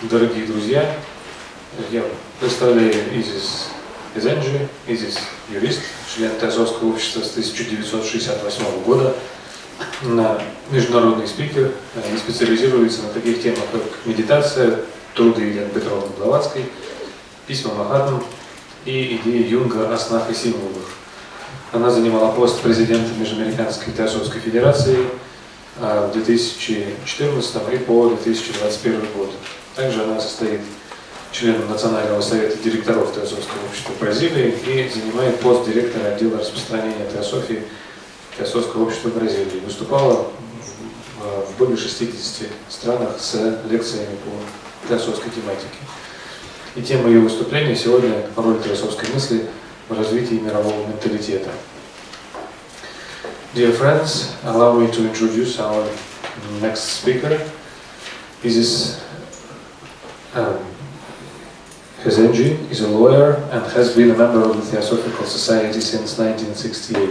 Дорогие друзья, я представляю Изис Хезенджи, Изис юрист, член Теософского общества с 1968 года, международный спикер и специализируется на таких темах, как медитация, труды Е.П.Блаватской, письма Махатмам и идеи Юнга о снах и символах. Она занимала пост президента Межамериканской Теософской Федерации в 2014 и по 2021 год. Также она состоит членом Национального совета директоров Теософского общества Бразилии и занимает пост директора отдела распространения теософии Теософского общества Бразилии. Выступала в более 60 странах с лекциями по теософской тематике. И тема ее выступления сегодня – роль теософской мысли в развитии мирового менталитета. Dear friends, allow me to introduce our next speaker. Izis Hezenджи is a lawyer and has been a member of the Theosophical Society since 1968.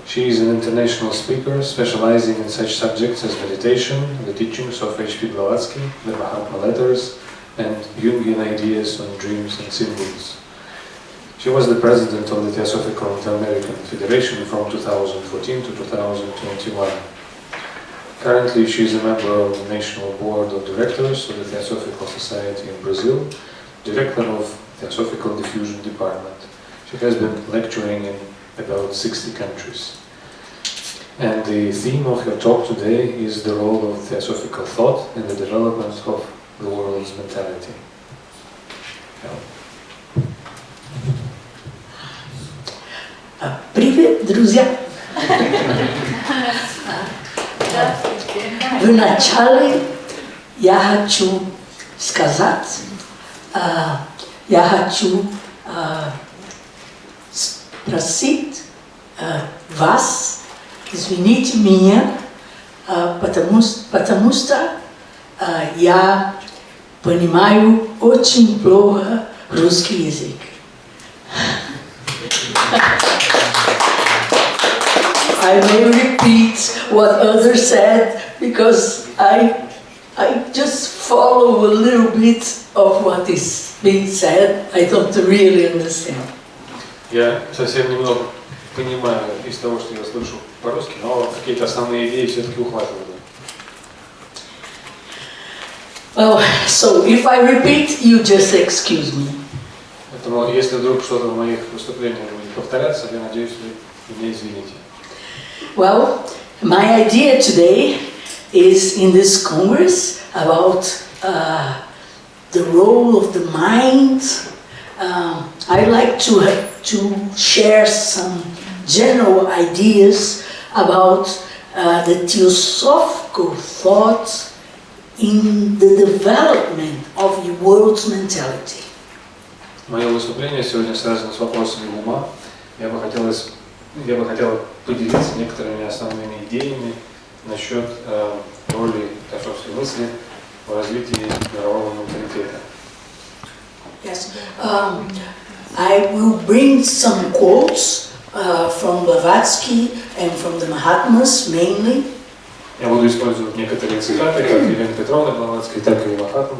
She is an international speaker specializing in such subjects as meditation, the teachings of H.P.Blavatsky, the Mahatma letters, and Jungian ideas on dreams and symbols. She was the president of the Theosophical Inter-American Federation from 2014 to 2021. Currently, she is a member of the National Board of Directors of the Theosophical Society in Brazil, director of Theosophical Diffusion Department. She has been lecturing in about 60 countries. And the theme of her talk today is the role of Theosophical Thought in the development of the world's mentality. Привет, друзья! Вначале я хочу сказать, я хочу спросить вас, извините меня, потому что я понимаю очень плохо русский язык. I may repeat what others said because I just follow a little bit of what is being said. I don't really understand. Я совсем немного понимаю из того, что я слышу по-русски, но какие-то основные идеи все-таки ухватываю. Well, so if I repeat, you just excuse me. Поэтому, если вдруг что-то в моих выступлениях будет повторяться, я надеюсь, вы меня извините. Well, my idea today is in this Congress about the role of the mind. I'd like to share some general ideas about the Theosophical thought in the development of the world's mentality. Мое выступление сегодня связано с вопросами ума. Я бы хотел поделиться некоторыми основными идеями насчет роли теософской мысли в развитии мирового менталитета. Yes, I will bring some quotes from Blavatsky and from the Mahatmas mainly. Я буду использовать некоторые цитаты, как Елены Петровны Блаватской, так и Махатмы.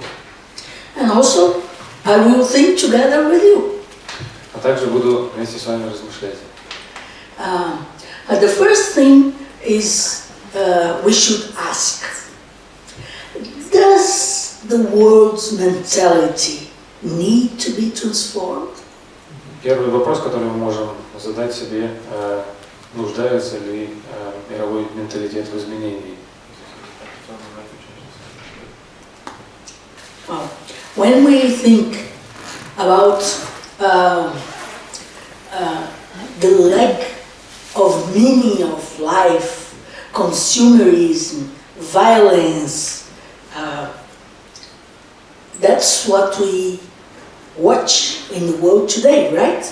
And also, I will think together with you. А также буду вместе с вами размышлять. The first thing is we should ask, does the world's mentality need to be transformed? Первый вопрос, который мы можем задать себе, нуждается ли мировой менталитет в изменении? Well, when we think about the lack of meaning of life, consumerism, violence, that's what we watch in the world today, right?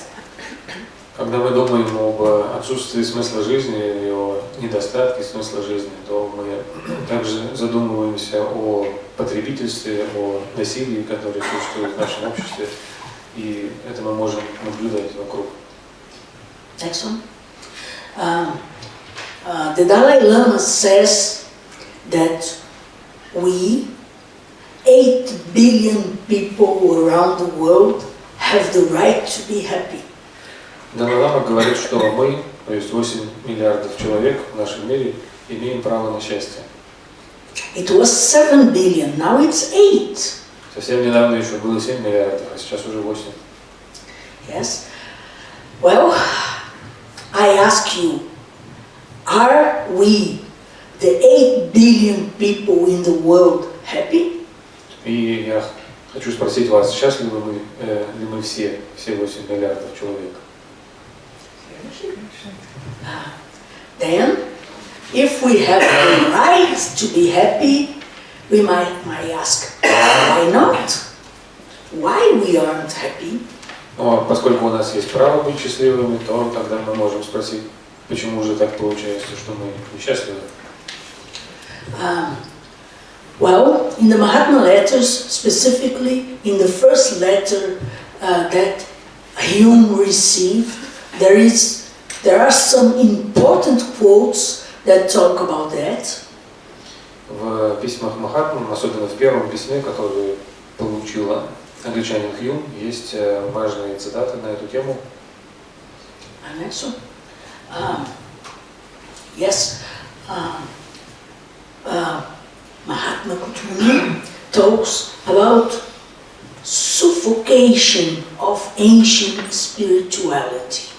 Когда мы думаем об отсутствии смысла жизни и о недостатке смысла жизни, то мы также задумываемся о потребительстве, о насилии, которое существует в нашем обществе, и это мы можем наблюдать вокруг. Next one. The Dalai Lama says that we 8 billion people around the world have the right to be happy. Далай-лама говорит, что мы, то есть 8 миллиардов человек в нашем мире, имеем право на счастье. It was 7 billion, now it's 8. Совсем недавно еще было 7 миллиардов, а сейчас уже 8. Yes. Well, I ask you, are we, the 8 billion people in the world, happy? И я хочу спросить вас, счастливы ли мы все 8 миллиардов человек? Then, if we have the right to be happy, we might ask, why not? Why we aren't happy? Но поскольку у нас есть право быть счастливыми, то тогда мы можем спросить, почему же так получается, что мы несчастливы? Well, in the Mahatma letters, specifically in the first letter that Hume received, there are some important quotes that talk about that. В письмах Махатмы, особенно в первом письме, которое получила англичанин Хьюм, есть важные цитаты на эту тему. Yes, Mahatma Gandhi talks about suffocation of ancient spirituality.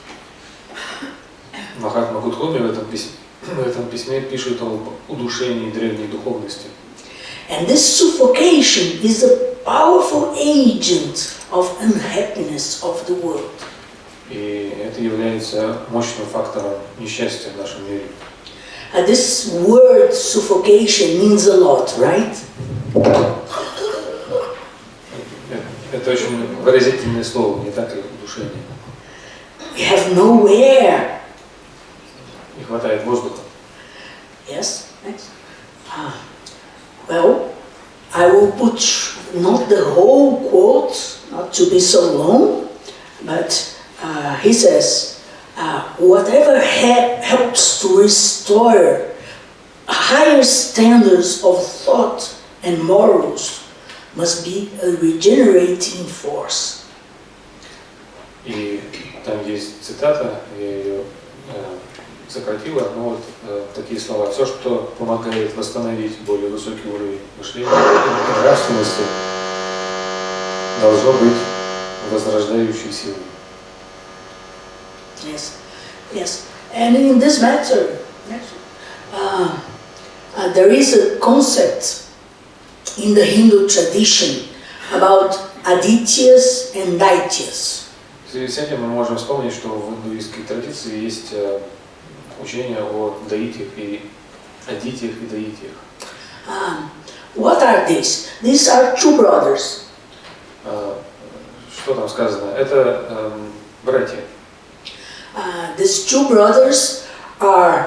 Махатма Гудхоми в этом письме пишет об удушении древней духовности. And this suffocation is a powerful agent of unhappiness of the world. И это является мощным фактором несчастья в нашем мире. This word suffocation means a lot, right? Это очень выразительное слово, не так ли, удушение? We have no air. Не хватает воздуха. Yes, next. Well, I will put not the whole quote, not to be so long, but he says, whatever helps to restore higher standards of thought and morals must be a regenerating force. И там есть цитата, я ее сократила, но вот такие слова. Все, что помогает восстановить более высокий уровень мышления и нравственности, должно быть возрождающей силой. Yes, yes. And in this matter, there is a concept in the Hindu tradition about adityas and daityas. В связи с этим мы можем вспомнить, что в индуистской традиции есть учение о даитиях и адитиях и даитиях. What are these? These are two brothers. Что там сказано? Это братья. These two brothers are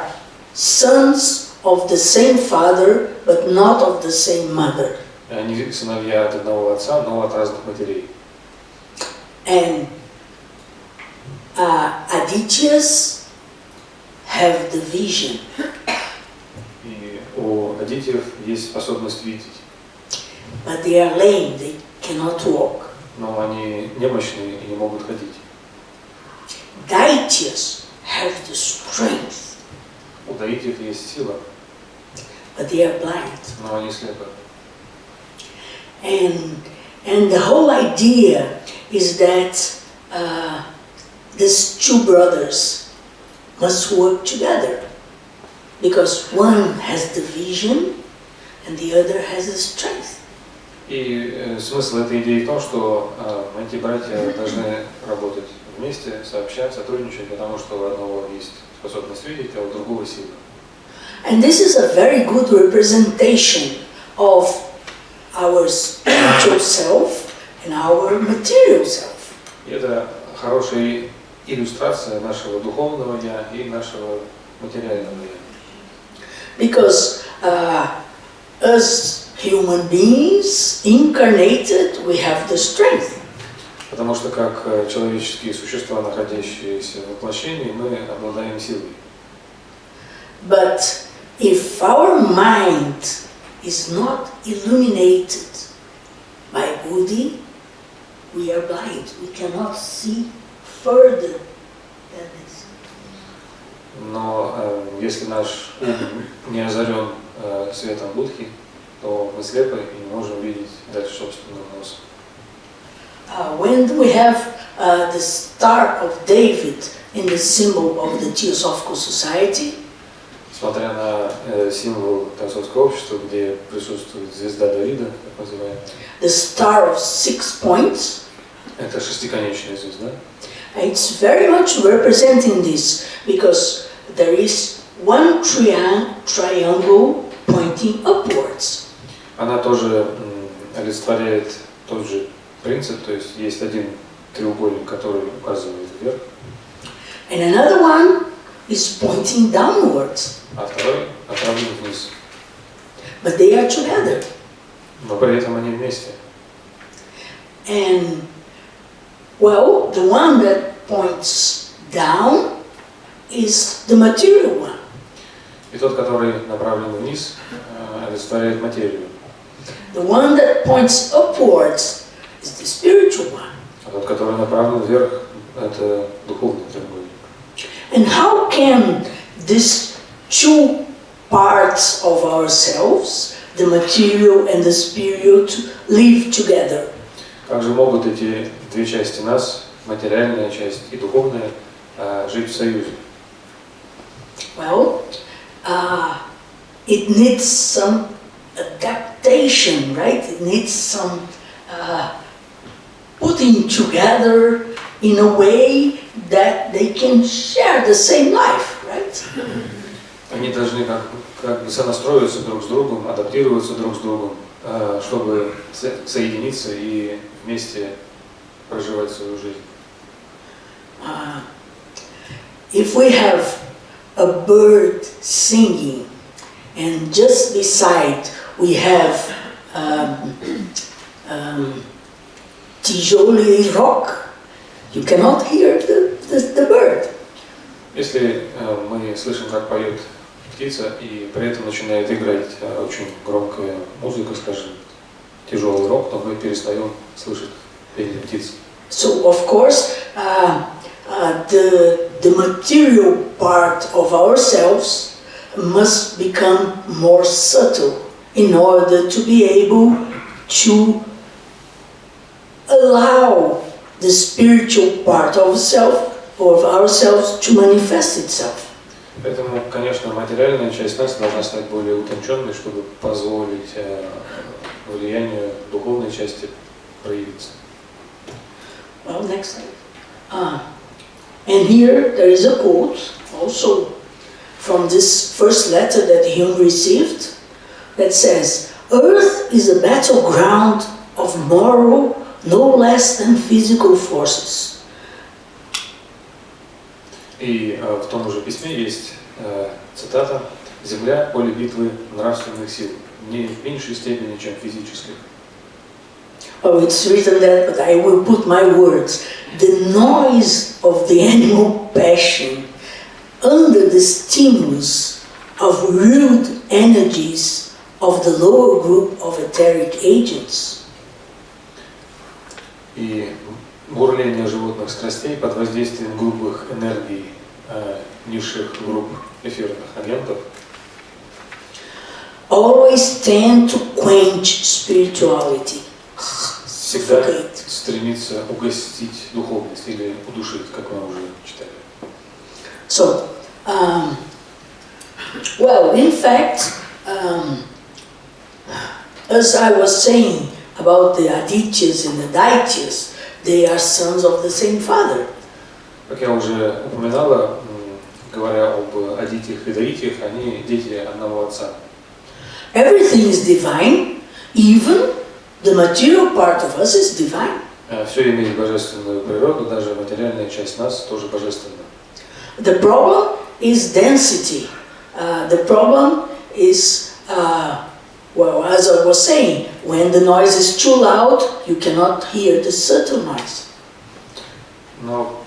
sons of the same father, but not of the same mother. Они сыновья от одного отца, но от разных матерей. And adityas have the vision. И у адитиев есть способность видеть. But they are lame, they cannot walk. Но они немощные и не могут ходить. Daityas have the strength. У даитиев есть сила, but they are blind. но они слепы. And the whole idea is that these two brothers must work together, because one has the vision and the other has the strength. И смысл этой идеи в том, что эти братья должны работать вместе, сообща, сотрудничать, потому что у одного есть способность видеть, а у другого сила. And this is a very good representation of our spiritual self and our material self. И это хорошая иллюстрация нашего духовного я и нашего материального я. Because as human beings incarnated, we have the strength. Потому что как человеческие существа, находящиеся в воплощении, мы обладаем силой. But if our mind is not illuminated by buddhi, we are blind. We cannot see further than this. Но если наш ум не озарен светом Будхи, то мы слепы и не можем видеть дальше собственного носа. When we have the Star of David in the symbol of the Theosophical Society, Смотря на символ Теософского общества, где присутствует звезда Давида, так называемая, the Star of 6 points, это шестиконечная звезда. it's very much representing this because there is one triangle pointing upwards. Она тоже олицетворяет тот же принцип, то есть есть один треугольник, который указывает вверх, And another one is pointing downwards. а второй направлен вниз. But they are together. Но при этом они вместе. And, well, the one that points down is the material one. И тот, который направлен вниз, олицетворяет материю. The one that points upwards is the spiritual one. А тот, который направлен вверх, это духовный треугольник. And how can these two parts of ourselves, the material and the spiritual, live together? Как же могут эти две части нас, материальная часть и духовная, жить в союзе? Well, it needs some adaptation, right? It needs some putting together in a way that they can share the same life, right? Они должны как бы сонастроиться друг с другом, адаптироваться друг с другом, чтобы соединиться и вместе проживать свою жизнь. If we have a bird singing, and just beside we have tijoli rock, you cannot hear the bird. Если мы слышим, как поет птица, и при этом начинает играть очень громкая музыка, скажем, тяжелый рок, то мы перестаем слышать пение птиц. So of course, the material part of ourselves must become more subtle in order to be able to allow the spiritual part of ourselves to manifest itself. Поэтому, конечно, материальная часть нас должна стать более утонченной, чтобы позволить влиянию духовной части проявиться. Well, next slide. And here there is a quote also from this first letter that Hume received that says, "Earth is a battleground of moral no less than physical forces." И в том же письме есть цитата: «Земля – поле битвы нравственных сил, не в меньшей степени, чем физических». Oh, it's written that, but I will put my words. The noise of the animal passion under the stimulus of rude energies of the lower group of etheric agents. И бурление животных страстей под воздействием грубых энергий низших групп эфирных агентов always tend to quench spirituality. всегда стремится угасить духовность или удушить, как мы уже читали. So, well, in fact, as I was saying about the Adityas and the Daityas, they are sons of the same father. Как я уже упоминала, говоря об Адитиях и Даитиях, они дети одного отца. Everything is divine, even the material part of us is divine. Все имеет божественную природу, даже материальная часть нас тоже божественна. The problem is density. The problem is, well, as I was saying, when the noise is too loud, you cannot hear the subtle noise. Но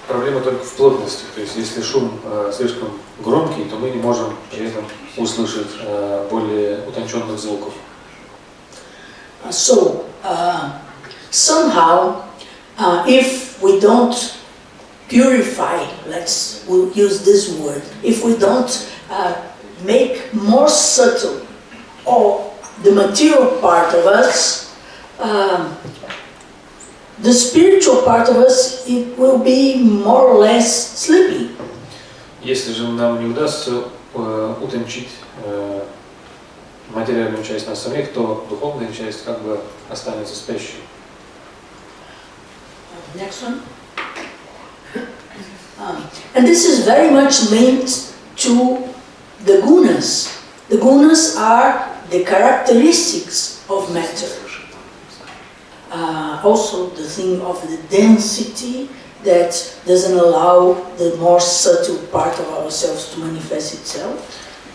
проблема только в плотности. То есть, если шум слишком громкий, то мы не можем при этом услышать более утонченных звуков. So, somehow, if we don't purify, we'll use this word, if we don't make more subtle or the material part of us, the spiritual part of us, it will be more or less sleepy. Если же нам не удастся утончить материальную часть нас самих, то духовная часть как бы останется спящей. Next one. And this is very much linked to the gunas. The gunas are the characteristics of matter. Also the thing of the density that doesn't allow the more subtle part of ourselves to manifest itself.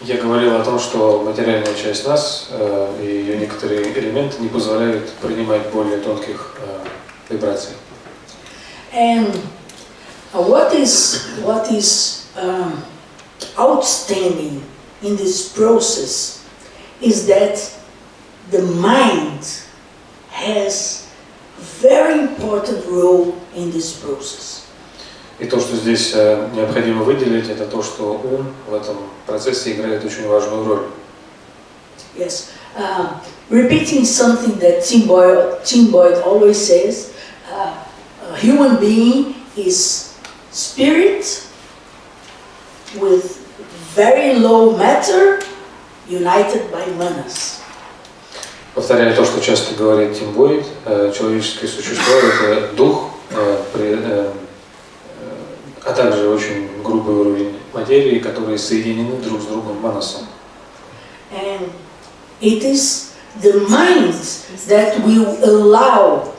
Я говорил о том, что материальная часть нас и ее некоторые элементы не позволяют принимать более тонких вибраций. And what is outstanding in this process is that the mind has very important role in this process. И то, что здесь необходимо выделить, это то, что ум в этом процессе играет очень важную роль. Yes, repeating something that Tim Boyd always says, a human being is spirit with very low matter united by manas. Повторяя то, что часто говорит Тим Бойд, человеческое существо – это дух, а также очень грубый уровень материи, которые соединены друг с другом манасом. And it is the mind that will allow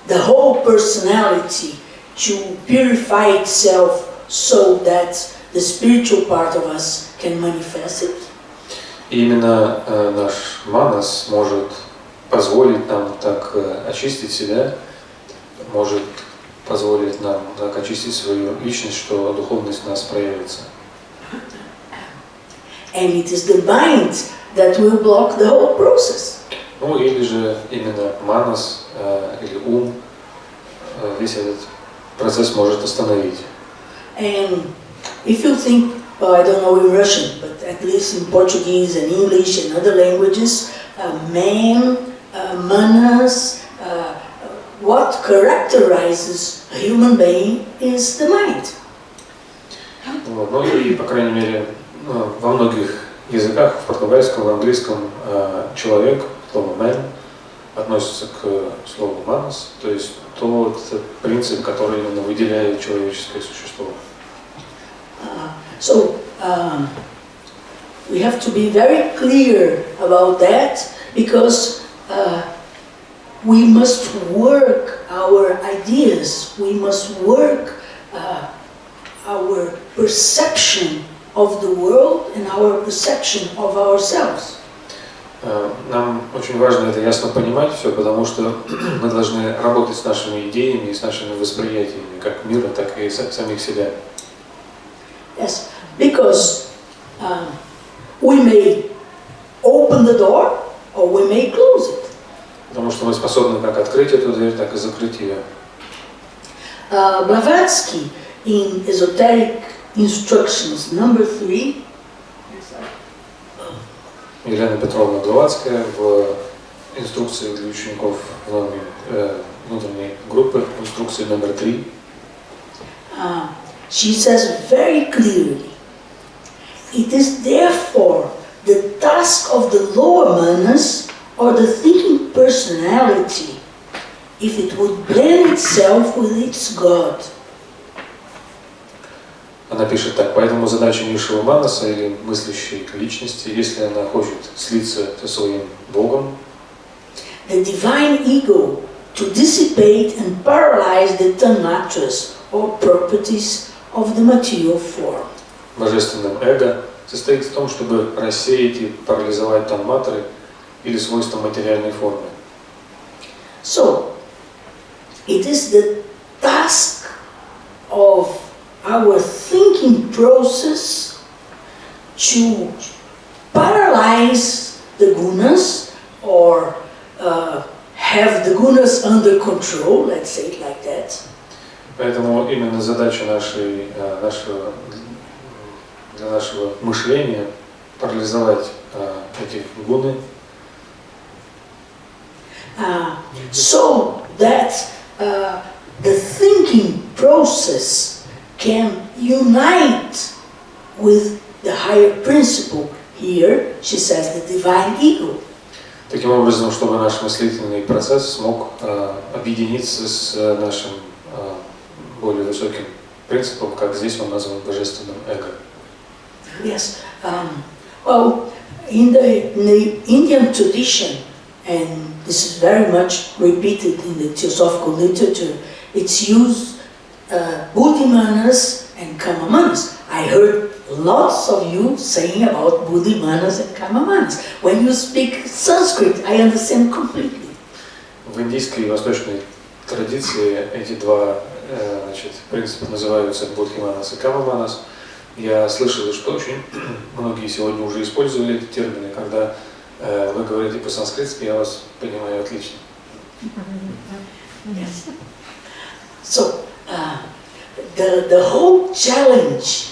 the whole personality to purify itself so that the spiritual part of us can manifest it. И именно наш манас может позволить нам так очистить себя, может позволить нам так очистить свою личность, что духовность в нас проявится. And it is the mind that will block the whole process. Ну или же именно манас или ум весь этот процесс может остановить. And if you think, well, I don't know in Russian, but at least in Portuguese and English and other languages, man, manas, what characterizes a human being is the mind. Вот. Ну и, по крайней мере, во многих языках, в португальском, в английском, человек, слово man, относится к слову манас, то есть тот принцип, который именно выделяет человеческое существо. So we have to be very clear about that, because we must work our ideas, we must work our perception of the world and our perception of ourselves. Нам очень важно это ясно понимать все, потому что мы должны работать с нашими идеями и с нашими восприятиями, как мира, так и самих себя. Yes, because we may open the door or we may close it. Потому что мы способны как открыть эту дверь, так и закрыть ее. Blavatsky in Esoteric Instructions number 3. Елена Петровна Блаватская в инструкции для учеников внутренней группы, инструкции номер 3. She says very clearly, it is therefore the task of the lower manas or the thinking personality, if it would blend itself with its God. Она пишет так: поэтому задача низшего манаса или мыслящей личности, если она хочет слиться со своим Богом, the divine ego, to dissipate and paralyze the tanmatras or properties of the material form. божественным эго, состоит в том, чтобы рассеять и парализовать танматры или свойства материальной формы. So, it is the task of our thinking process to paralyze the gunas or have the gunas under control, let's say it like that. Поэтому именно задача для нашего мышления парализовать эти гуны, so that the thinking process can unite with the higher principle. Here, she says, the divine ego. таким образом, чтобы наш мыслительный процесс смог объединиться с нашим более высоким принципом, как здесь он назван божественным эго. Yes. Well, in the Indian tradition, and this is very much repeated in the Teosophical literature, it's used Buddhimanas and Kamamanas. I heard lots of you saying about Buddhimanas and Kamamanas. When you speak Sanskrit, I understand completely. В индийской и восточной традиции эти два принципа называются Будхиманас и Камаманас. Я слышал, что очень многие сегодня уже использовали эти термины, когда вы говорите по-санскритски, я вас понимаю отлично. Yes. So, the whole challenge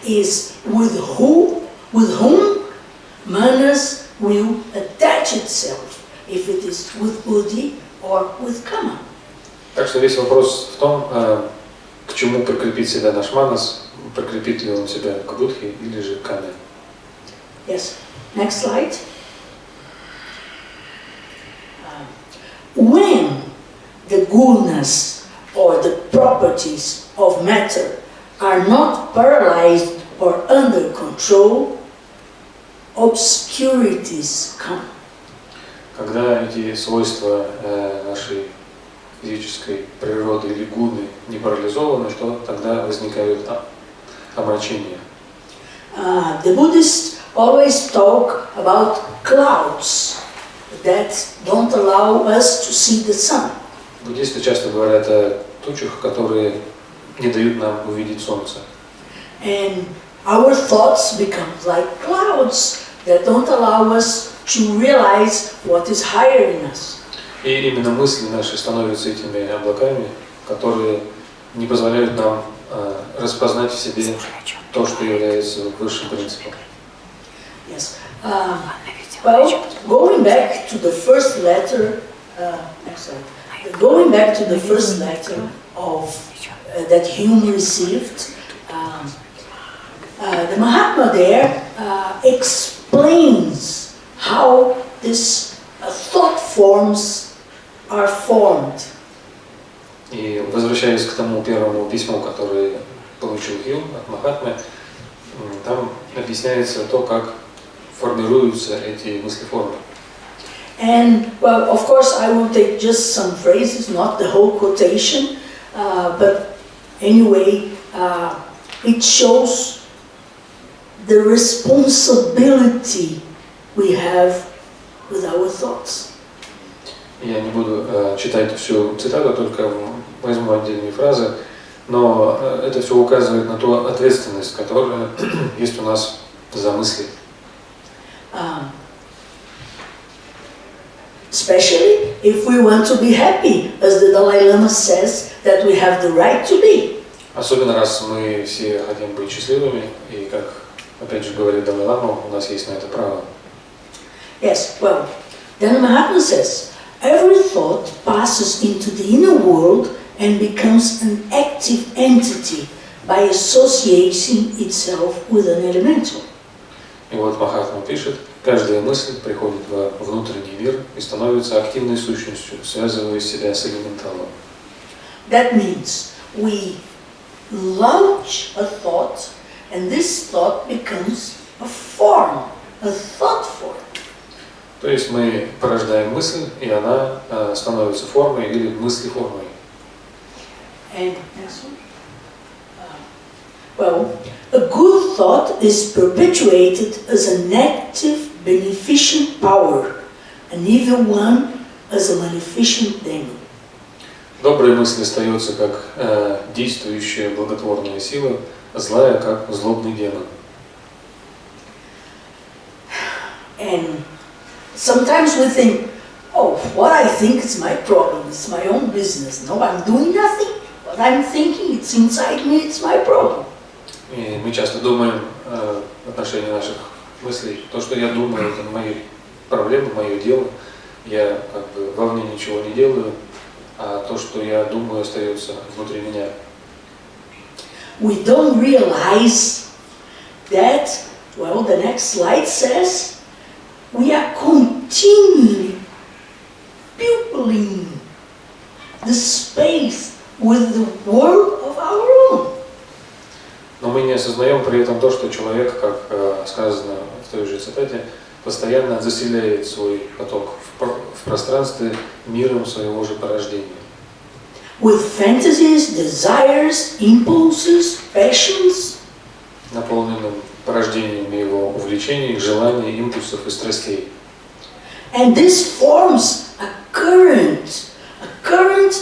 is with whom manas will attach itself, if it is with Buddhi or with Kama. Так что весь вопрос в том, к чему прикрепит себя наш манас, прикрепит ли он себя к Будхе или же к Каме. Yes. Next slide. When the gunas or the properties of matter are not paralyzed or under control, obscurities come. Когда эти свойства нашей физической природы или гуны не парализованы, что тогда возникают омрачения. The Buddhists always talk about clouds that don't allow us to see the sun. Буддисты часто говорят о тучах, которые не дают нам увидеть солнце. And our thoughts become like clouds that don't allow us to realize what is higher in us. И именно мысли наши становятся этими облаками, которые не позволяют нам распознать в себе то, что является высшим принципом. Yes. Well, going back to the first letter, going back to the first letter of that Hume received, the Mahatma there explains how these thought forms are formed. И возвращаясь к тому первому письму, которое получил Хьюм от Махатмы, там объясняется то, как формируются эти мыслеформы. And well, of course, I will take just some phrases, not the whole quotation, but anyway, it shows the responsibility we have with our thoughts. Я не буду читать всю цитату, только возьму отдельные фразы, но это все указывает на ту ответственность, которая есть у нас за мысли. Especially if we want to be happy, as the Dalai Lama says that we have the right to be. Особенно раз мы все хотим быть счастливыми, и как опять же говорит Далай Лама, у нас есть на это право. Yes, well, then Mahatma says, every thought passes into the inner world and becomes an active entity by associating itself with an elemental. И вот Махатма пишет, каждая мысль приходит во внутренний мир и становится активной сущностью, связывая себя с элементалом. That means we launch a thought, and this thought becomes a form, a thought form. То есть мы порождаем мысль, и она становится формой или мыслеформой. And next one. Well, a good thought is perpetuated as an active, beneficent power, an evil one as a maleficent demon. Добрая мысль остается как действующая благотворная сила, злая как злобный демон. And sometimes we think, oh, what I think is my problem, it's my own business. No, I'm doing nothing. What I'm thinking, it's inside me, it's my problem. И мы часто думаем в отношении наших мыслей, то, что я думаю, это мои проблемы, мое дело. Я как бы вовне ничего не делаю, а то, что я думаю, остается внутри меня. We don't realize that, well, the next slide says, we are continually pupilling the space with the world of our own. Но мы не осознаем при этом то, что человек, как сказано в той же цитате, постоянно заселяет свой поток в пространстве миром своего же порождения. With fantasies, desires, impulses, passions. Наполненным порождениями его увлечений, желаний, импульсов и страстей. And this forms a current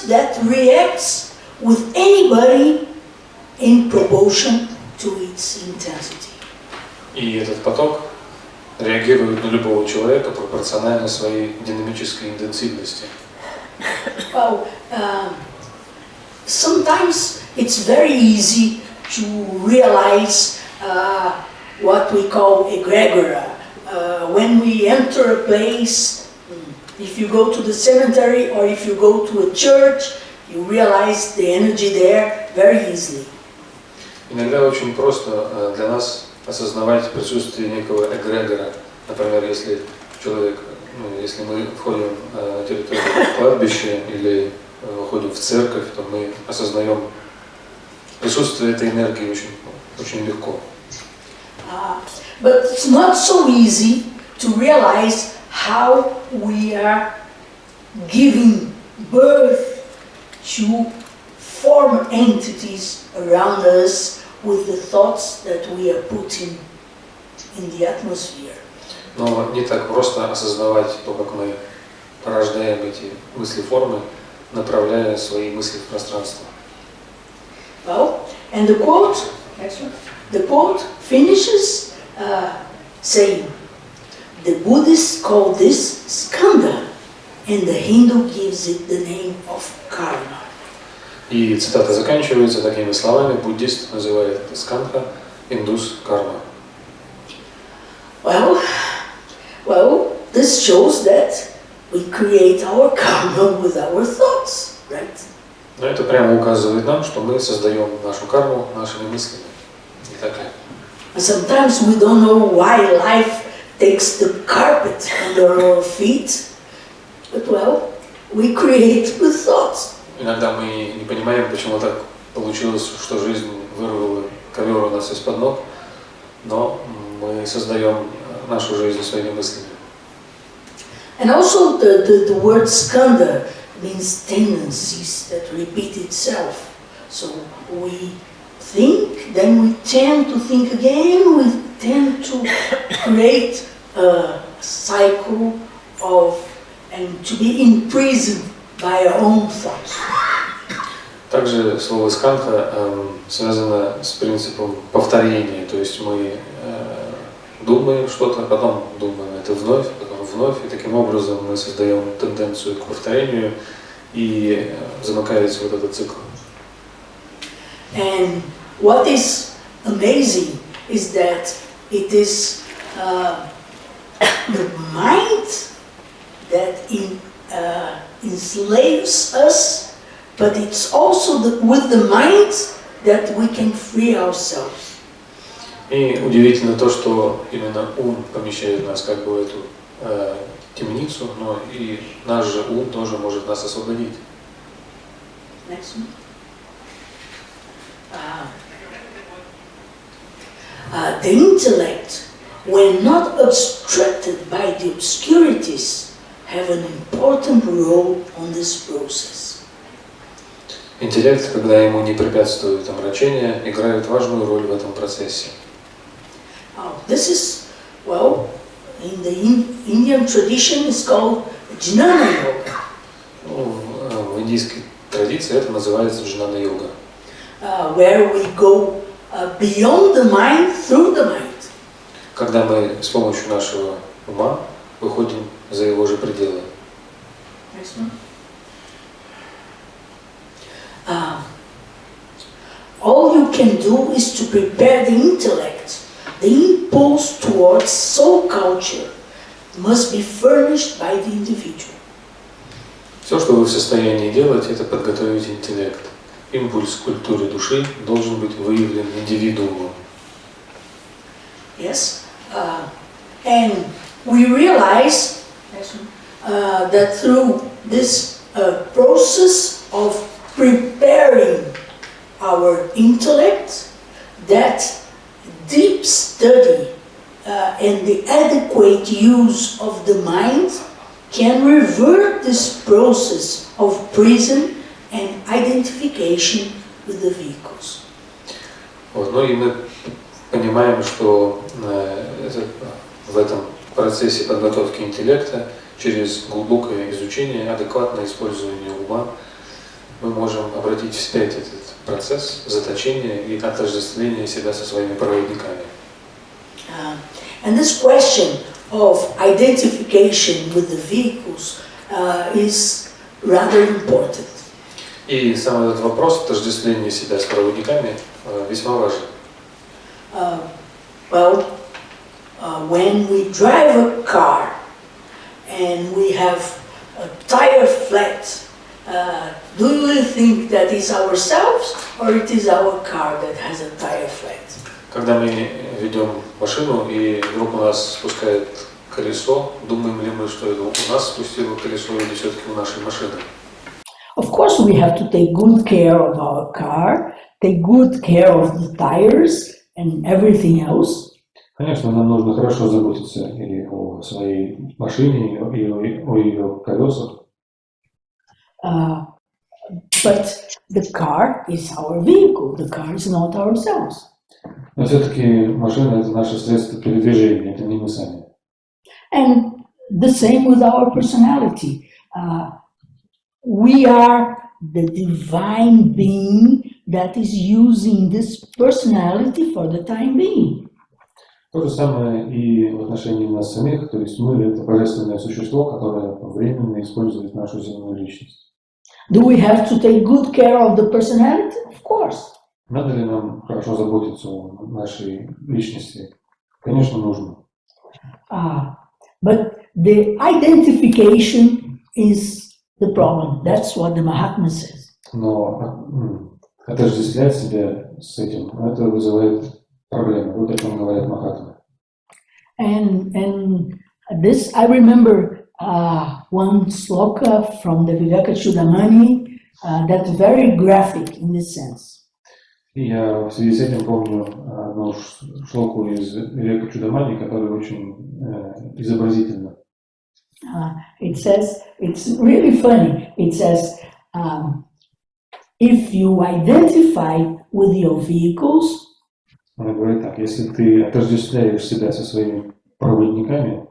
that reacts with anybody in proportion to its intensity. И этот поток реагирует на любого человека пропорционально своей динамической интенсивности. Well, sometimes it's very easy to realize what we call egregora. When we enter a place, if you go to the cemetery or if you go to a church, you realize the energy there very easily. Иногда очень просто для нас осознавать присутствие некого эгрегора. Например, если человек, если мы входим на территорию кладбища или входим в церковь, то мы осознаем присутствие этой энергии очень легко. But it's not so easy to realize how we are giving birth to form entities around us with the thoughts that we are putting in the atmosphere. Но не так просто осознавать то, как мы порождаем эти мысли-формы, направляя свои мысли в пространство. Well, and the quote finishes saying, the Buddhists call this skandha, and the Hindu gives it the name of karma. И цитата заканчивается такими словами: буддист называет это скандха, индус карма. Well, this shows that we create our karma with our thoughts, right? Но это прямо указывает нам, что мы создаем нашу карму нашими мыслями. Не так ли? Sometimes we don't know why life takes the carpet under our feet, but well, we create with thoughts. Иногда мы не понимаем, почему так получилось, что жизнь вырвала ковер у нас из-под ног, но мы создаем нашу жизнь своими мыслями. And also the word skandha means tendencies that repeat itself. So we think, then we tend to think again, we tend to create a cycle and to be imprisoned by our own thoughts. Также слово скандха связано с принципом повторения, то есть мы думаем что-то, потом думаем это вновь, потом вновь, и таким образом мы создаем тенденцию к повторению, и замыкается вот этот цикл. And what is amazing is that it is the mind that enslaves us, but it's also with the mind that we can free ourselves. И удивительно то, что именно ум помещает нас как бы в эту темницу, но и наш же ум тоже может нас освободить. Next one. The intellect, when not obstructed by the obscurities, have an important role on this process. Интеллект, когда ему не препятствует омрачение, играет важную роль в этом процессе. This is, well, in the Indian tradition, it's called Jnana Yoga. В индийской традиции это называется джнана-йога. Where we go beyond the mind, through the mind. Когда мы с помощью нашего ума выходим за его же пределы. Next one. All you can do is to prepare the intellect. The impulse towards soul culture must be furnished by the individual. Все, что вы в состоянии делать, это подготовить интеллект. Импульс к культуре души должен быть выявлен индивидуумом. Yes, and we realize that through this process of preparing our intellect, that deep study and the adequate use of the mind can revert this process of prison and identification with the vehicles. Вот, ну и мы понимаем, что в этом процессе подготовки интеллекта через глубокое изучение, адекватное использование ума мы можем обратить вспять этот процесс заточения и отождествления себя со своими проводниками. And this question of identification with the vehicles is rather important. И сам этот вопрос отождествления себя с проводниками весьма важен. When we drive a car and we have a tire flat, do you think that is ourselves or it is our car that has a tire flat? Когда мы ведем машину и вдруг у нас спускает колесо, думаем ли мы, что это у нас спустило колесо или все-таки у нашей машины? Of course, we have to take good care of our car, take good care of the tires and everything else. Конечно, нам нужно хорошо заботиться и о своей машине, и о ее колесах. But the car is our vehicle. The car is not ourselves. Но все-таки машина – это наше средство передвижения, это не мы сами. And the same with our personality. We are the divine being that is using this personality for the time being. То же самое и в отношении нас самих, то есть мы – это божественное существо, которое временно использует нашу земную личность. Do we have to take good care of the personality? Of course. Надо ли нам хорошо заботиться о нашей личности? Конечно, нужно. But the identification is the problem. That's what the Mahatma says. Но отождествлять себя с этим, это вызывает проблемы. Вот о чем говорит Махатма. And this, I remember one sloka from the Vivekachudamani that's very graphic in this sense. И я в связи с этим помню одну шлоку из Вивекачудамани, которая очень изобразительна. It says, it's really funny. It says, if you identify with your vehicles, Она говорит так: если ты отождествляешь себя со своими проводниками,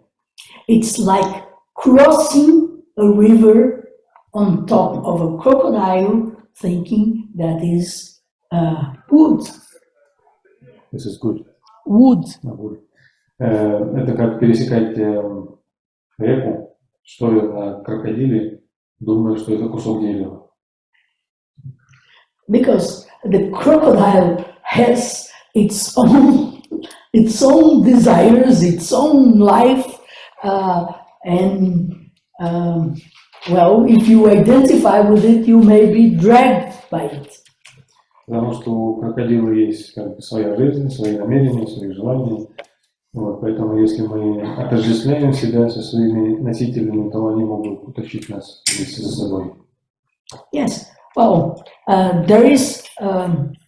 it's like crossing a river on top of a crocodile, thinking that is wood. this is good. Wood. Это как пересекать реку, стоя на крокодиле, думая, что это кусок дерева. Because the crocodile has its own desires, its own life, and well, if you identify with it, you may be dragged by it. Потому что у крокодила есть как бы своя жизнь, свои намерения, свои желания. Вот, поэтому если мы отождествляем себя со своими носителями, то они могут утащить нас вместе за собой. Yes. Well, there is.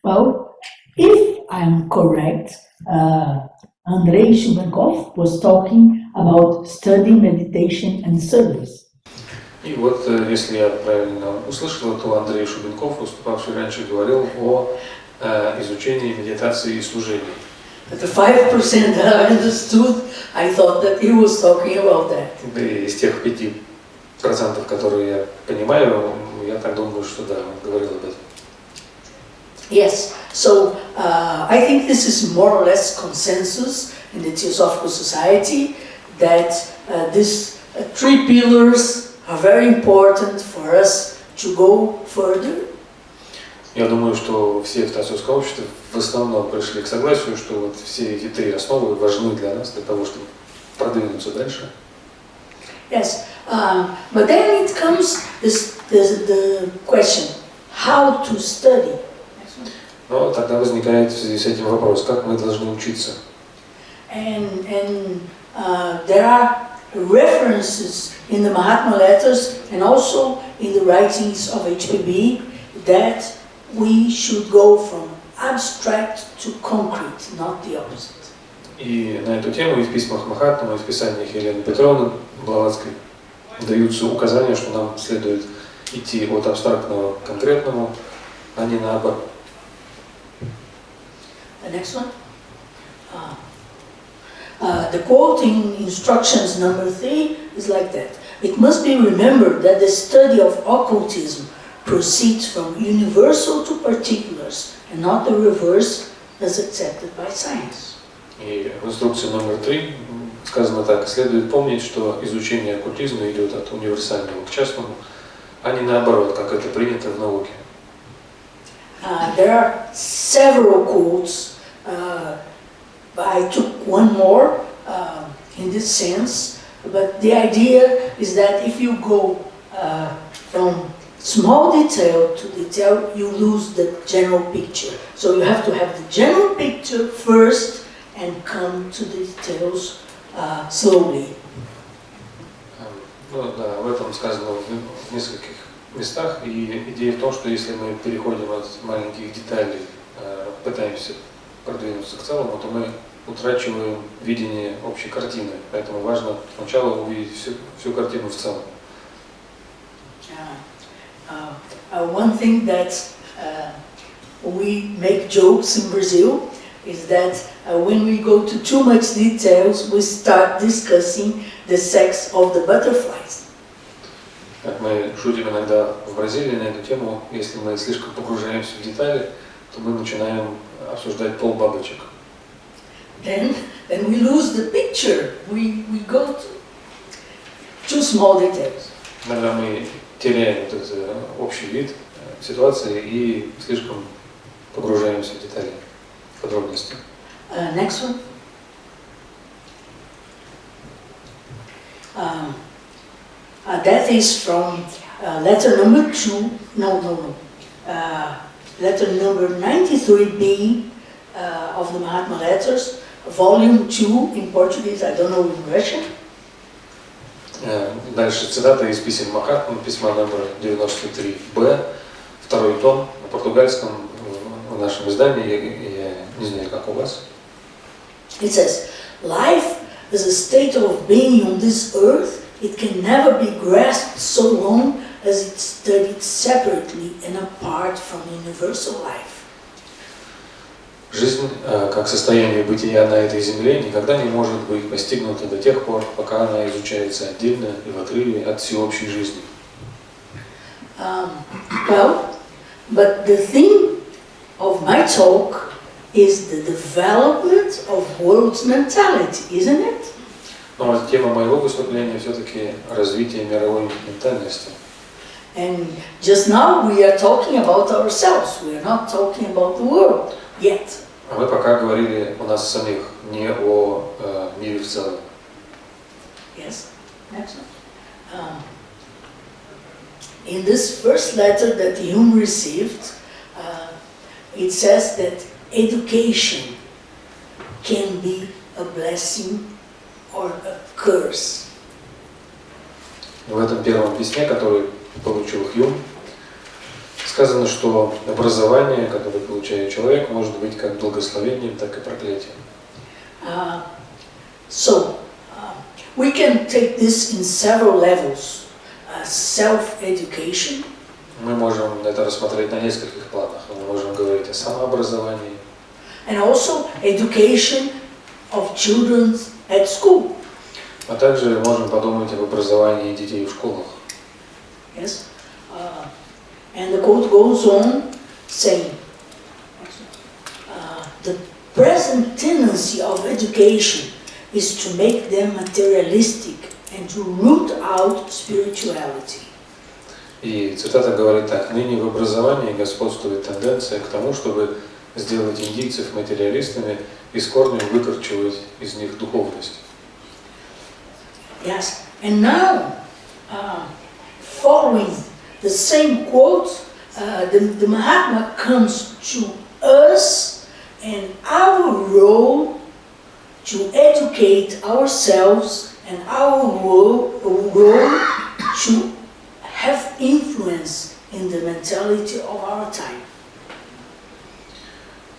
Well, if I am correct, Andrei Shubenkov was talking about study, meditation, and service. И вот, если я правильно услышал, то Андрей Шубенков, выступавший раньше, говорил о изучении медитации и служении. The 5% that I understood, I thought that he was talking about that. И из тех 5%, которые я понимаю, я так думаю, что да, он говорил об этом. Yes, so I think this is more or less consensus in the Theosophical Society that these three pillars are very important for us to go further. Я думаю, что все в Теософском обществе в основном пришли к согласию, что вот все эти три основы важны для нас, для того, чтобы продвинуться дальше. Yes, but then it comes the question, how to study. Но тогда возникает в связи с этим вопрос, как мы должны учиться. And there are references in the Mahatma letters and also in the writings of H.P.B. that we should go from abstract to concrete, not the opposite. И на эту тему и в письмах Махатмы, и в писаниях Елены Петровны Блаватской даются указания, что нам следует идти от абстрактного к конкретному, а не наоборот. The next one. The quote in instructions number 3 is like that. It must be remembered that the study of occultism proceeds from universal to particulars and not the reverse as accepted by science. И в инструкции номер 3 сказано так: следует помнить, что изучение оккультизма идет от универсального к частному, а не наоборот, как это принято в науке. There are several quotes. I took one more in this sense, but the idea is that if you go from small detail to detail, you lose the general picture. So you have to have the general picture first and come to the details slowly. Ну да, в этом сказано в нескольких местах, и идея в том, что если мы переходим от маленьких деталей, пытаемся продвинуться к целому, то мы утрачиваем видение общей картины, поэтому важно сначала увидеть всю картину в целом. One thing that we make jokes in Brazil is that when we go to too much details, we start discussing the sex of the butterflies. Как мы шутим иногда в Бразилии на эту тему, если мы слишком погружаемся в детали, то мы начинаем обсуждать пол бабочек. Then we lose the picture. We go to too small details. Иногда мы теряем вот этот общий вид ситуации и слишком погружаемся в детали, в подробности. Next one. That is from letter number 2. Letter number 93B of the Mahatma letters, volume 2 in Portuguese. I don't know in Russian. Дальше цитата из писем Махатмы, письма номер 93Б, второй том, на португальском, в нашем издании, я не знаю, как у вас. It says, life is a state of being on this earth. It can never be grasped so long as it's studied separately and apart from universal life. Жизнь, как состояние бытия на этой земле, никогда не может быть постигнута до тех пор, пока она изучается отдельно и в отрыве от всеобщей жизни. Well, but the theme of my talk is the development of world's mentality, isn't it? Но тема моего выступления все-таки развитие мировой ментальности. And just now we are talking about ourselves. We are not talking about the world yet. А мы пока говорили о нас самих, не о мире в целом. Yes. Next one. In this first letter that Hume received, it says that education can be a blessing or a curse. В этом первом письме, который получил Хьюм, сказано, что образование, которое получает человек, может быть как благословением, так и проклятием. So we can take this in several levels. Self-education. Мы можем это рассмотреть на нескольких планах. Мы можем говорить о самообразовании. And also education of children at school. А также можем подумать об образовании детей в школах. Yes. And the quote goes on saying, the present tendency of education is to make them materialistic and to root out spirituality. И цитата говорит так: «Ныне в образовании господствует тенденция к тому, чтобы сделать индийцев материалистами и с корнем выкорчевать из них духовность». Yes, and now, following the same quote, the Mahatma comes to us and our role to educate ourselves and our role to have influence in the mentality of our time.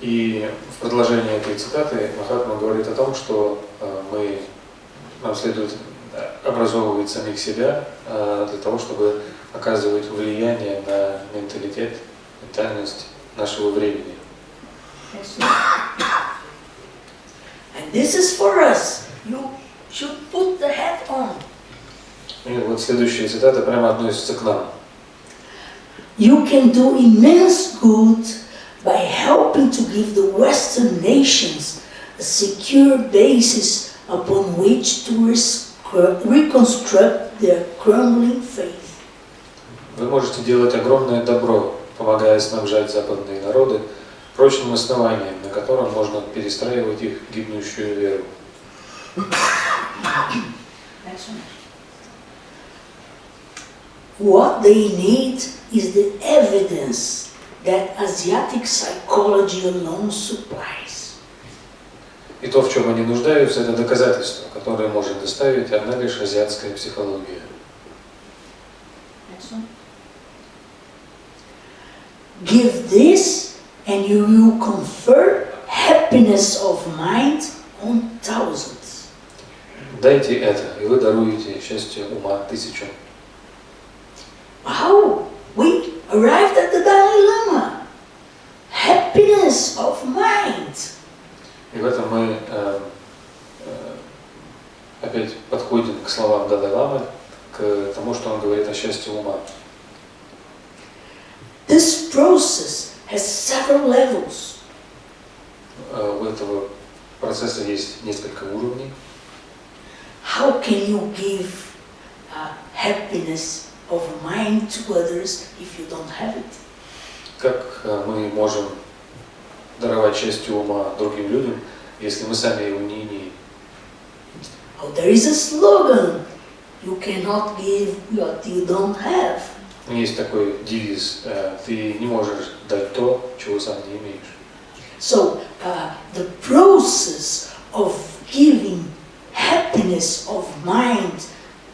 И в продолжение этой цитаты Махатма говорит о том, что нам следует образовывать самих себя для того, чтобы оказывать влияние на менталитет, ментальность нашего времени. And this is for us. You should put the hat on. И вот следующая цитата прямо относится к нам. You can do immense good by helping to give the Western nations a secure basis upon which to reconstruct their crumbling faith. Вы можете делать огромное добро, помогая снабжать западные народы прочным основанием, на котором можно перестраивать их гибнущую веру. What they need is the evidence that Asiatic psychology alone supplies. И то, в чем они нуждаются, это доказательство, которое может доставить одна лишь азиатская психология. Give this, and you will confer happiness of mind on thousands. Дайте это, и вы даруете счастье ума тысячам. Wow, we arrived at the Dalai Lama. Happiness of mind. И в этом мы опять подходим к словам Далай-ламы, к тому, что он говорит о счастье ума. This process has several levels. У этого процесса есть несколько уровней. How can you give happiness of mind to others if you don't have it? Как мы можем даровать счастье ума другим людям, если мы сами его не имеем? Oh, there is a slogan. You cannot give what you don't have. Есть такой девиз: ты не можешь дать то, чего сам не имеешь. So the process of giving happiness of mind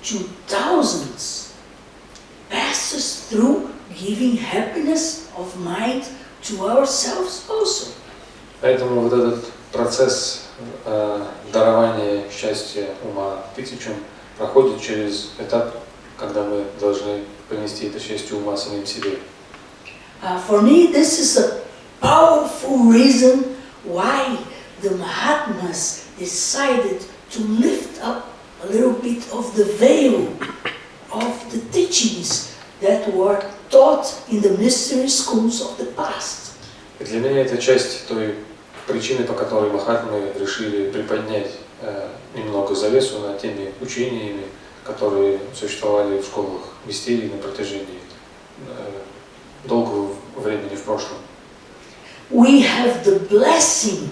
to thousands passes through giving happiness of mind to ourselves also. Поэтому вот этот процесс дарования счастья ума тысячам проходит через этап, когда мы должны принести это счастье ума самим себе. For me, this is a powerful reason why the Mahatmas decided to lift up a little bit of the veil of the teachings that were taught in the mystery schools of the past. И для меня это часть той причины, по которой Махатмы решили приподнять немного завесу над теми учениями, которые существовали в школах мистерий на протяжении долгого времени в прошлом. We have the blessing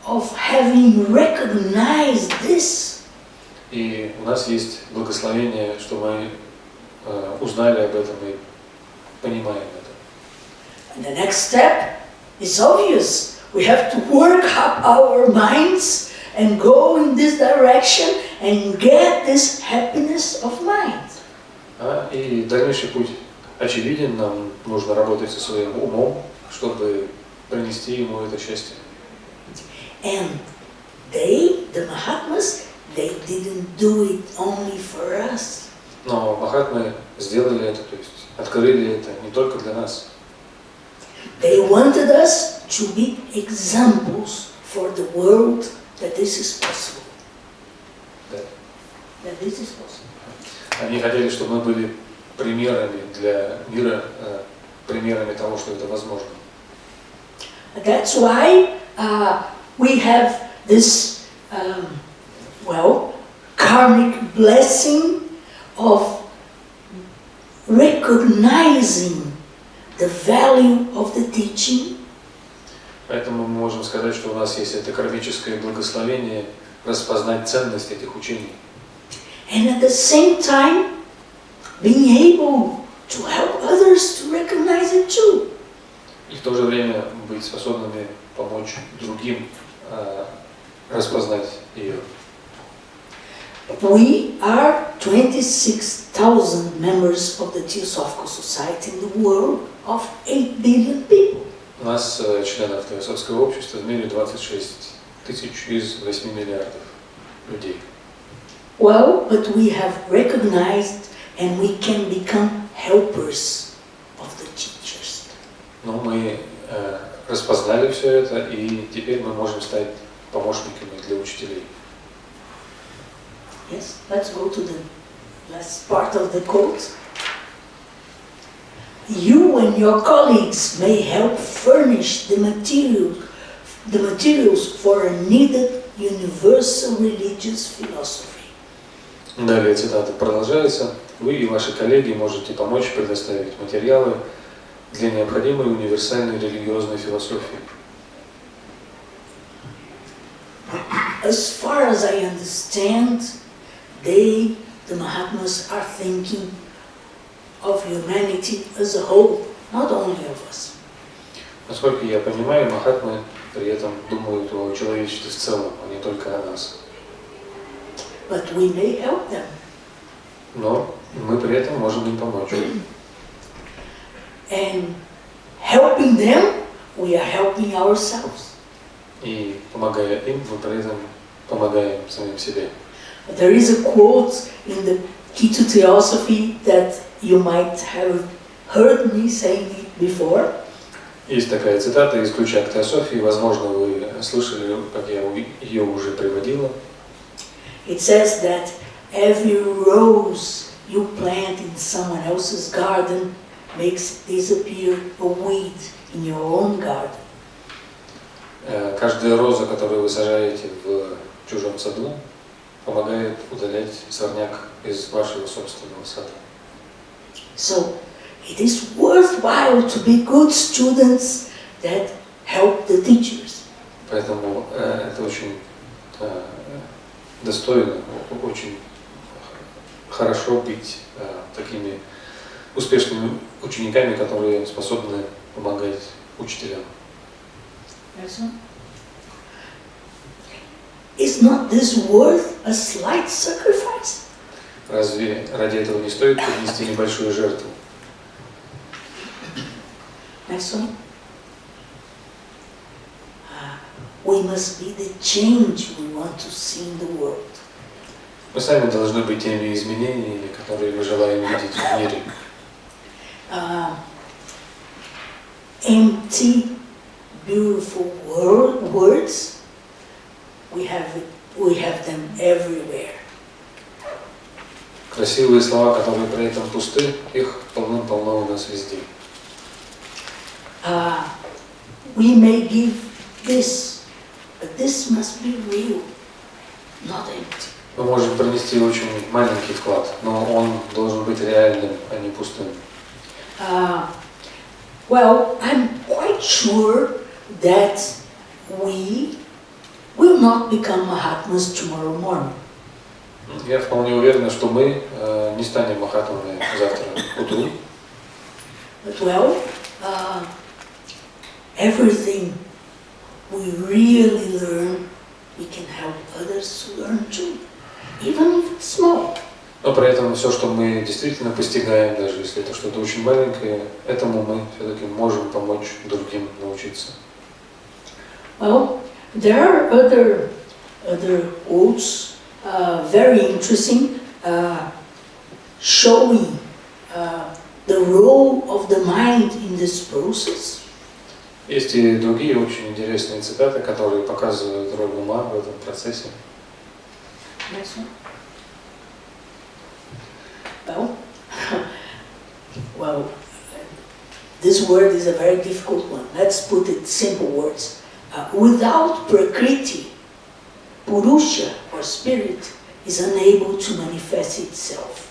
of having recognized this. И у нас есть благословение, что мы узнали об этом и понимаем это. And the next step is obvious. We have to work up our minds and go in this direction and get this happiness of mind. И дальнейший путь очевиден. Нам нужно работать со своим умом, чтобы принести ему это счастье. And they, the Mahatmas, they didn't do it only for us. Но Махатмы сделали это, то есть открыли это не только для нас. They wanted us to be examples for the world that this is possible. Да. That this is possible. Они хотели, чтобы мы были примерами для мира, примерами того, что это возможно. That's why we have this, karmic blessing of recognizing the value of the teaching. Поэтому мы можем сказать, что у нас есть это кармическое благословение распознать ценность этих учений. And at the same time, being able to help others to recognize it too. И в то же время быть способными помочь другим распознать ее. We are 26,000 members of the Teosophical Society in the world of 8 billion people. У нас членов Теософского общества в мире 26 тысяч из 8 миллиардов людей. Well, but we have recognized and we can become helpers of the teachers. Но мы распознали все это, и теперь мы можем стать помощниками для учителей. Yes, let's go to the last part of the quote. You and your colleagues may help furnish the materials for a needed universal religious philosophy. Далее цитата продолжается. Вы и ваши коллеги можете помочь предоставить материалы для необходимой универсальной религиозной философии. As far as I understand, the Mahatmas, are thinking of humanity as a whole, not only of us. Насколько я понимаю, махатмы при этом думают о человечестве в целом, а не только о нас. But we may help them. Но мы при этом можем им помочь. And helping them, we are helping ourselves. И помогая им, мы при этом помогаем самим себе. There is a quote in the Key to Theosophy that you might have heard me saying it before. Есть такая цитата из ключа к теософии, возможно, вы слышали, как я ее уже приводила. It says that every rose you plant in someone else's garden makes disappear a weed in your own garden. Каждая роза, которую вы сажаете в чужом саду, помогает удалять сорняк из вашего собственного сада. So it is worthwhile to be good students that help the teachers. Поэтому это очень достойно, очень хорошо быть такими успешными учениками, которые способны помогать учителям. Is not this worth a slight sacrifice? Разве ради этого не стоит принести небольшую жертву? Next one. We must be the change we want to see in the world. Мы сами должны быть теми изменениями, которые мы желаем видеть в мире. Empty, beautiful words, we have them everywhere. Красивые слова, которые при этом пусты, их полным-полно у нас везде. We may give this, but this must be real, not empty. Мы можем принести очень маленький вклад, но он должен быть реальным, а не пустым. Well, I'm quite sure that we will not become Mahatmas tomorrow morning. Я вполне уверен, что мы не станем махатмами завтра утру. But well, everything we really learn, we can help others to learn too, even if it's small. Но при этом все, что мы действительно постигаем, даже если это что-то очень маленькое, этому мы все-таки можем помочь другим научиться. Well, there are other quotes, very interesting, showing the role of the mind in this process. Есть и другие очень интересные цитаты, которые показывают роль ума в этом процессе. Next one. Well, this word is a very difficult one. Let's put it simple words. Without Prakriti, Purusha or spirit, is unable to manifest itself.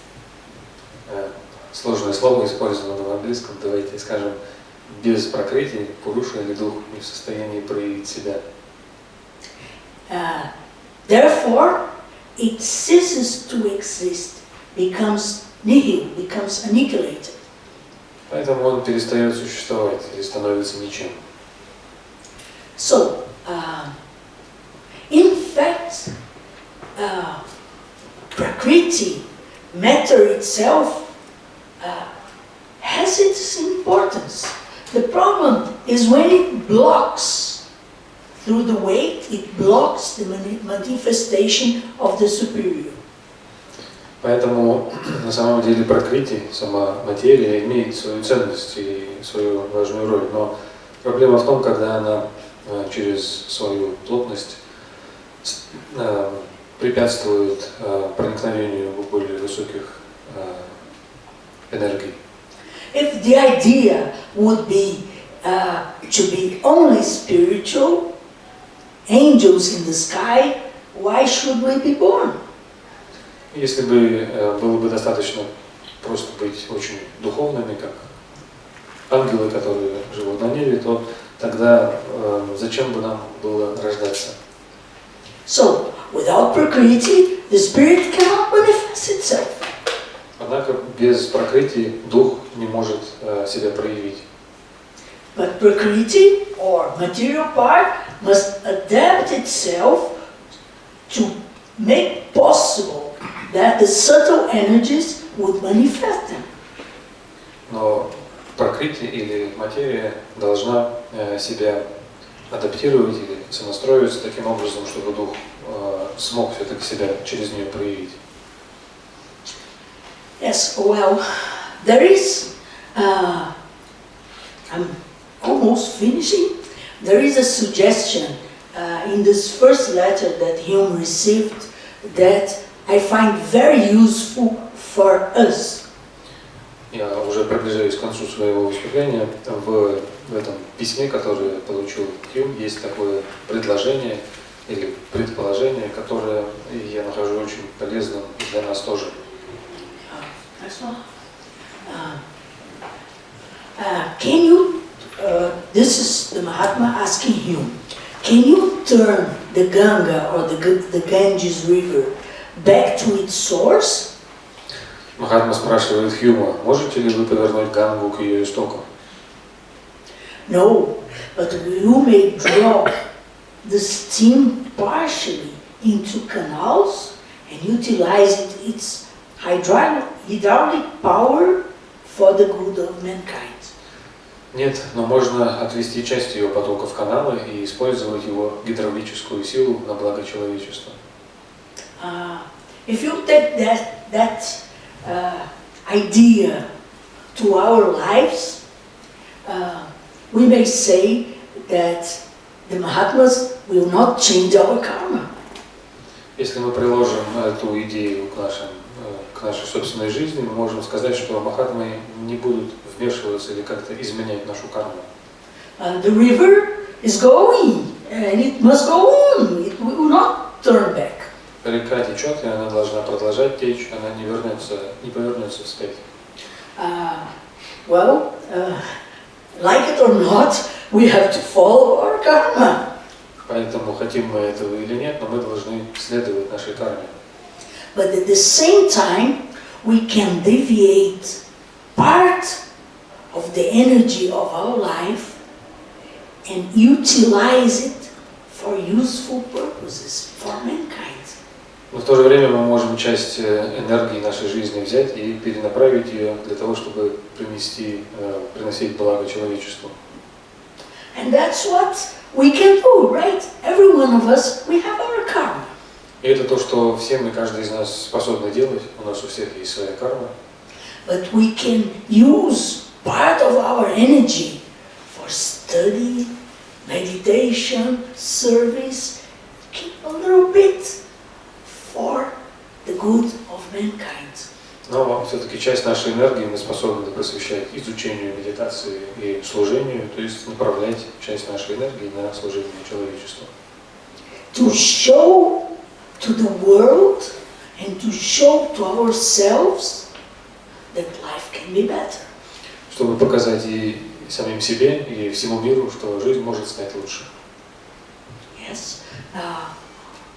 Сложное слово использовано в английском. Давайте скажем, без пракрити пуруша или дух не в состоянии проявить себя. Therefore, it ceases to exist, becomes nihil, becomes annihilated. Поэтому он перестает существовать или становится ничем. So, in fact, Prakriti, matter itself, has its importance. The problem is when it blocks, through the weight, it blocks the manifestation of the superior. Поэтому на самом деле пракрити, сама материя, имеет свою ценность и свою важную роль. Но проблема в том, когда она через свою плотность препятствует проникновению более высоких энергий. If the idea would be to be only spiritual, angels in the sky, why should we be born? Если бы было бы достаточно просто быть очень духовными, как ангелы, которые живут на небе, то тогда зачем бы нам было рождаться? So, without Prakriti, the spirit cannot manifest itself. Однако без пракрити дух не может себя проявить. But Prakriti, or material part, must adapt itself to make possible that the subtle energies would manifest them. Но пракрити или материя должна себя адаптировать или сонастроиться таким образом, чтобы дух смог все-таки себя через нее проявить. Yes, well, there is, I'm almost finishing, there is a suggestion in this first letter that Hume received that I find very useful for us. Я уже приближаюсь к концу своего выступления. В этом письме, которое получил Хьюм, есть такое предложение или предположение, которое я нахожу очень полезным для нас тоже. Can you, this is the Mahatma asking Hume, can you turn the Ganga or the Ganges river back to its source? Махатма спрашивает Хьюма, можете ли вы повернуть Гангу к ее истокам? No, but you may draw the stream partially into canals and utilize its hydraulic power for the good of mankind. Нет, но можно отвести часть ее потока в каналы и использовать его гидравлическую силу на благо человечества. If you take that idea to our lives, we may say that the Mahatmas will not change our karma. Если мы приложим эту идею к нашей собственной жизни, мы можем сказать, что Махатмы не будут вмешиваться или как-то изменять нашу карму. The river is going, and it must go on. It will not turn back. Река течет, и она должна продолжать течь, она не повернется вспять. Like it or not, we have to follow our karma. Поэтому, хотим мы этого или нет, но мы должны следовать нашей карме. But at the same time, we can deviate part of the energy of our life and utilize it for useful purposes for mankind. Но в то же время мы можем часть энергии нашей жизни взять и перенаправить ее для того, чтобы приносить благо человечеству. And that's what we can do, right? Every one of us, we have our karma. И это то, что все мы, каждый из нас способны делать. У нас у всех есть своя карма. But we can use part of our energy for study, meditation, service, keep a little bit for the good of mankind. Но все-таки часть нашей энергии мы способны посвящать изучению, медитации и служению, то есть направлять часть нашей энергии на служение человечеству. To show to the world and to show to ourselves that life can be better. Чтобы показать и самим себе, и всему миру, что жизнь может стать лучше. Yes.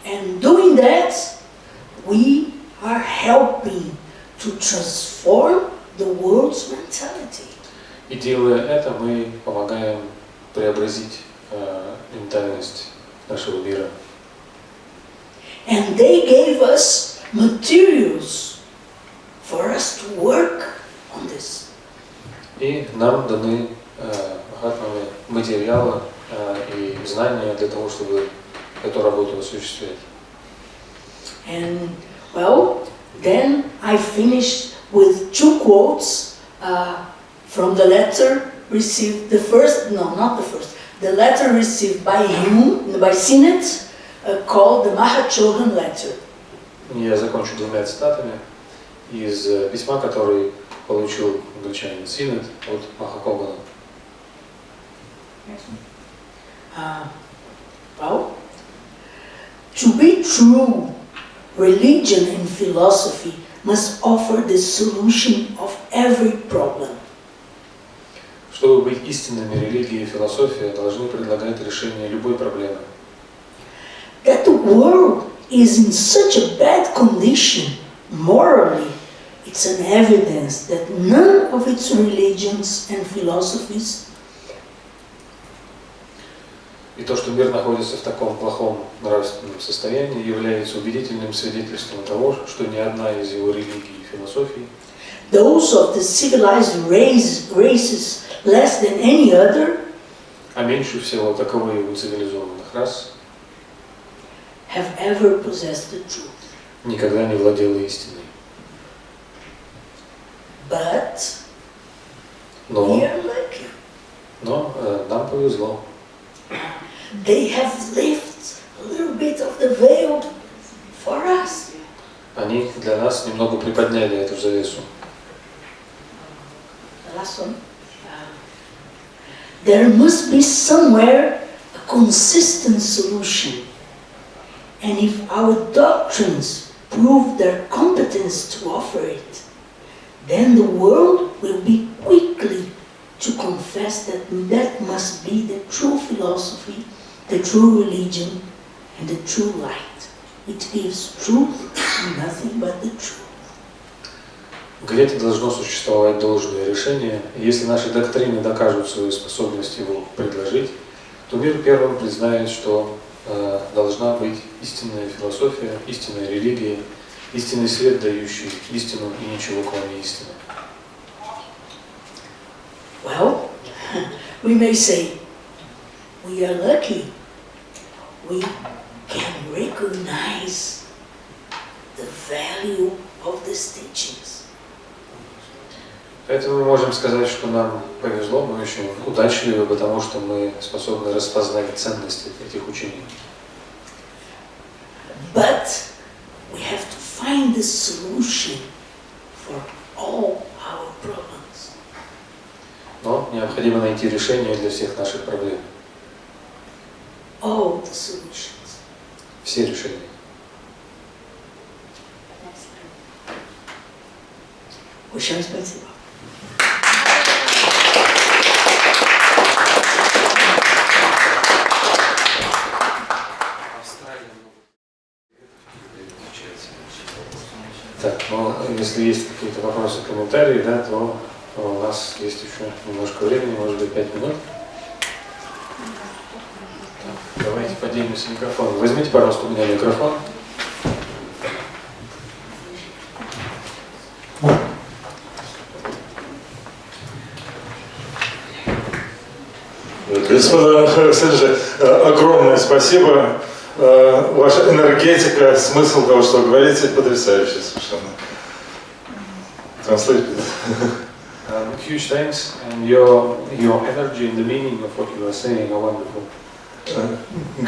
And doing that, we are helping to transform the world's mentality. И делая это, мы помогаем преобразить ментальность нашего мира. And they gave us materials for us to work on this. И нам даны материалы и знания для того, чтобы эту работу осуществлять. And well, then I finished with two quotes from the letter received. The first, no, not the first. The letter received by him, by Synod, called the Mahachohan letter. Я закончу двумя цитатами из письма, который получил англичанин Синод от Махакогана. Well, to be true, religion and philosophy must offer the solution of every problem. Чтобы быть истинными, религия и философия должны предлагать решение любой проблемы. That the world is in such a bad condition morally, it's an evidence that none of its religions and philosophies. И то, что мир находится в таком плохом нравственном состоянии, является убедительным свидетельством того, что ни одна из его религий и философий, Those of the civilized races less than any other, а меньше всего таковые у цивилизованных рас, have ever possessed the truth. никогда не владела истиной. But we Но are lucky. Нам повезло. They have lifted a little bit of the veil for us. Они для нас немного приподняли эту завесу. The last one. There must be somewhere a consistent solution. And if our doctrines prove their competence to offer it, then the world will be quickly to confess that that must be the true philosophy, the true religion, and the true light, which gives truth and nothing but the truth. Где-то должно существовать должное решение, и если наши доктрины докажут свою способность его предложить, то мир первым признает, что должна быть истинная философия, истинная религия, истинный свет, дающий истину и ничего кроме истины. Well, we may say, we are lucky. We can recognize the value of these teachings. Поэтому мы можем сказать, что нам повезло, мы очень удачливы, потому что мы способны распознать ценность этих учений. But we have to find the solution for all our problems. Но необходимо найти решение для всех наших проблем. All the solutions. Все решения. Большое спасибо. Так, ну, если есть какие-то вопросы, комментарии, да, то у нас есть еще немножко времени, может быть, 5 минут. Так, давайте поделимся микрофоном. Возьмите, пожалуйста, у меня микрофон. Господин Хезенджи, огромное спасибо. Ваша энергетика, смысл того, что вы говорите, потрясающий совершенно. Translate. Huge thanks, and your energy and the meaning of what you are saying are wonderful.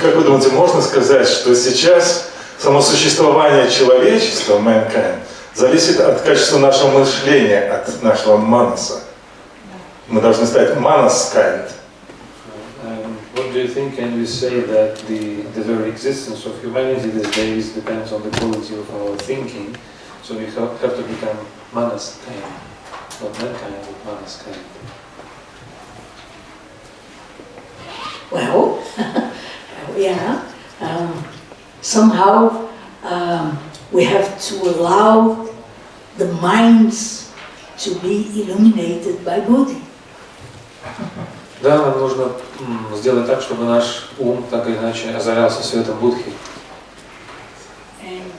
Как вы думаете, можно сказать, что сейчас само существование человечества, mankind, зависит от качества нашего мышления, от нашего манаса? Мы должны стать манас-kind. What do do you think can we say that the very existence of humanity these days depends on the quality of our thinking? So we have to become manaskind, not mankind, but manaskind. Well, yeah. Somehow we have to allow the minds to be illuminated by Buddha. Да, нам нужно сделать так, чтобы наш ум так или иначе озарялся светом Будхи. And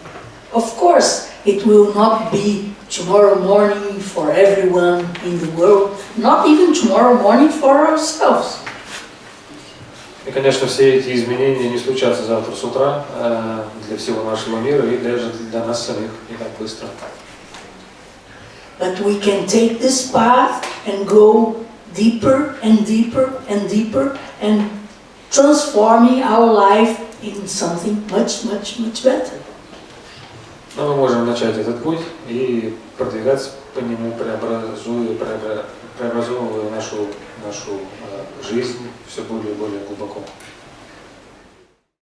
of course, it will not be tomorrow morning for everyone in the world, not even tomorrow morning for ourselves. И, конечно, все эти изменения не случатся завтра с утра для всего нашего мира и даже для нас самих не так быстро. But we can take this path and go deeper and deeper and deeper and transforming our life in something much, much, much better. Но мы можем начать этот путь и продвигаться по нему, преобразовывая нашу жизнь все более и более глубоко.